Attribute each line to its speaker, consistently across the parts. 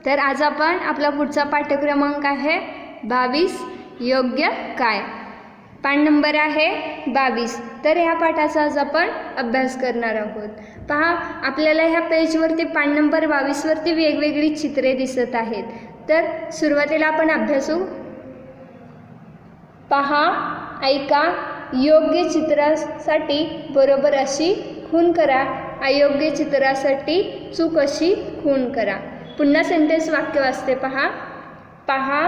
Speaker 1: तर आज आपण आपला पुढचा पाठ्यक्रमांक आहे 22 योग्य काय। पाठ नंबर आहे 22। तर ह्या पाठाचा आज आपण अभ्यास करणार आहोत। पहा, आपल्याला ह्या पेजवरती पाठ नंबर 22 वरती वेगवेगळी चित्रे दिसत आहेत। तर सुरुवातीला आपण अभ्यासू। पहा, ऐका, योग्य चित्रासाठी बरोबर अशी खूण करा, अयोग्य चित्रासाठी चूक अशी खूण करा। पुन्हा सेंटेन्स वाक्य वाचते पहा। पहा,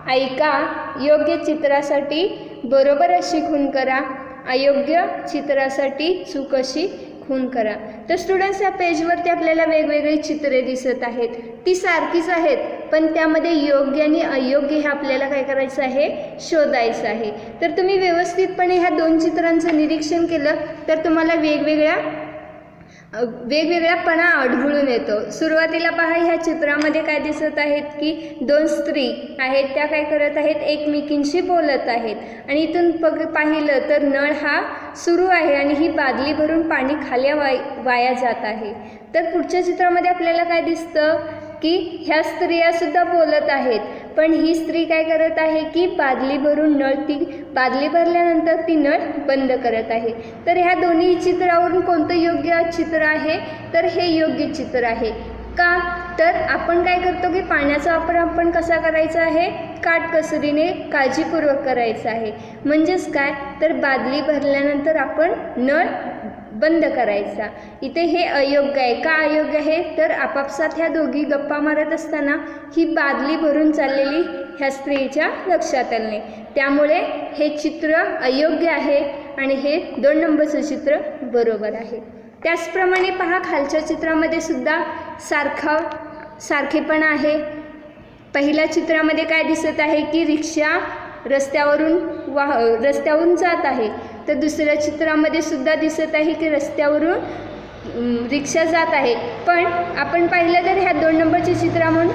Speaker 1: ऐका, योग्य चित्रासाठी बरोबर अशी खूण करा, अयोग्य चित्रासाठी चूक अशी खूण करा। तर स्टुडंट्स, या पेजवरती आपल्याला वेगवेगळी चित्रे दिसत आहेत। ती सारखीच आहेत, पण त्यामध्ये योग्य आणि अयोग्य हे आपल्याला काय करायचं आहे, शोधायचं आहे। तर तुम्ही व्यवस्थितपणे ह्या दोन चित्रांचं निरीक्षण केलं तर तुम्हाला वेगवेगळापणा आढळून येतो। सुरुवातीला पहा, ह्या चित्रामध्ये काय दिसत आहेत की दोन स्त्री आहेत, त्या काय करत आहेत, एकमेकींशी बोलत आहेत। आणि इथून पाहिलं तर नळ हा सुरू आहे आणि ही बादली भरून पाणी खाली वाया जात आहे। तर पुढच्या चित्रामध्ये आपल्याला काय दिसतं की ह्या स्त्रिया सुद्धा बोलत आहेत, पण ही स्त्री काय करत आहे की बादली भरून बादली भरल्यानंतर ती नळ बंद करत आहे। तर ह्या दोन्ही चित्रावरून कोणतं योग्य चित्र आहे, तर हे योग्य चित्र आहे। का तर आपण काय करतो की पाण्याचा वापर आपण कसा करायचा आहे, काटकसरीने काळजीपूर्वक करायचा आहे। म्हणजेच काय, तर बादली भरल्यानंतर आपण नळ बंद करायचा। इथे हे अयोग्य आहे। का अयोग्य आहे, तर आपापसात ह्या दोघी गप्पा मारत असताना ही बादली भरून चाललेली ह्या स्त्रीच्या लक्षात आले नाही, त्यामुळे हे चित्र अयोग्य आहे आणि हे 2 नंबरचं चित्र बरोबर आहे। त्याचप्रमाणे पहा, खालच्या चित्रामध्ये सुद्धा सारखेपणा आहे। पहिल्या चित्रामध्ये काय दिसत आहे की रिक्षा रस्त्यावरून जात आहे, तर दुसऱ्या चित्रामध्ये सुद्धा दिसत आहे की रस्त्यावरून रिक्षा जात आहे। पण आपण पाहिलं तर ह्या 2 नंबरचे चित्र म्हणून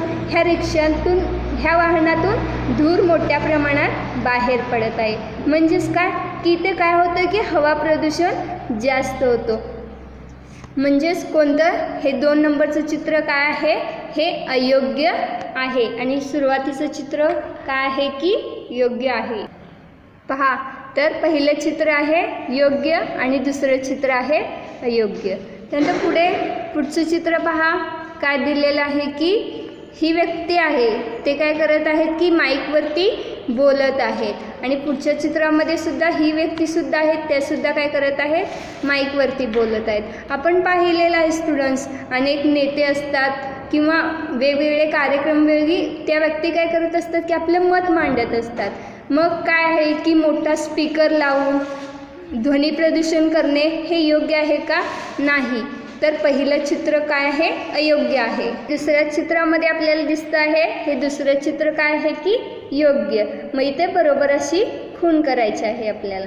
Speaker 1: ह्या वाहनातून धूर मोठ्या प्रमाणात बाहेर पडत आहे। म्हणजेच काय की इथे काय होतं की हवा प्रदूषण जास्त होतो। म्हणजेच कोणतं, हे 2 नंबरचं चित्र काय आहे, हे अयोग्य आहे आणि सुरुवातीचं चित्र काय आहे की योग्य आहे। पहा, तर पहिलं चित्र आहे योग्य आणि दुसरं चित्र आहे अयोग्य। त्यानंतर पुढचं चित्र पहा, काय दिलेलं आहे की ही व्यक्ती आहे, ते काय करत आहेत की माईकवरती बोलत आहेत। आणि पुढच्या चित्रामध्ये सुद्धा ही व्यक्ती सुद्धा आहेत, त्या सुद्धा काय करत आहेत, माईकवरती बोलत आहेत। आपण पाहिलेलं आहे स्टुडंट्स, अनेक नेते असतात किंवा वेगवेगळे कार्यक्रम वेळी त्या व्यक्ती काय करत असतात की आपलं मत मांडत असतात। मग काय आहे की मोठा स्पीकर लावून ध्वनी प्रदूषण करणे हे योग्य आहे का, नाही। तर पहिलं चित्र काय आहे, अयोग्य आहे। दुसऱ्या चित्रामध्ये आपल्याला दिसतं आहे हे दुसरं चित्र काय आहे की योग्य। मग इथे बरोबर अशी खूण करायची आहे आपल्याला।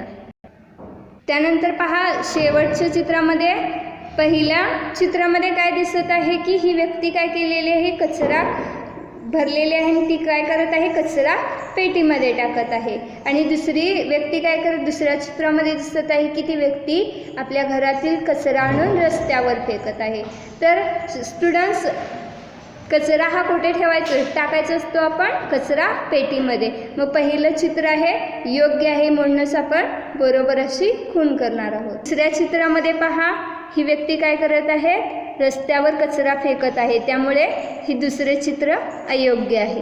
Speaker 1: त्यानंतर पहा, शेवटच्या चित्रामध्ये पहिल्या चित्रामध्ये काय दिसत आहे की ही व्यक्ती काय केलेली आहे, कचरा भरलेली आहे आणि ती काय करत आहे, कचरा पेटीमध्ये टाकत आहे। आणि दुसरी व्यक्ती काय करत, दुसऱ्या चित्रामध्ये दिसत आहे की ती व्यक्ती आपल्या घरातील कचरा आणून रस्त्यावर फेकत आहे। तर स्टुडंट्स, कचरा हा कुठे टाकायचा असतो, आपण कचरा पेटीमध्ये। मग पहिलं चित्र आहे योग्य आहे, म्हणूनच आपण बरोबर अशी खूण करणार आहोत। दुसऱ्या चित्रामध्ये पहा, ही व्यक्ती काय करत आहे, रस्त्यावर कचरा फेकत आहे, त्यामुळे ही दुसरे चित्र अयोग्य आहे।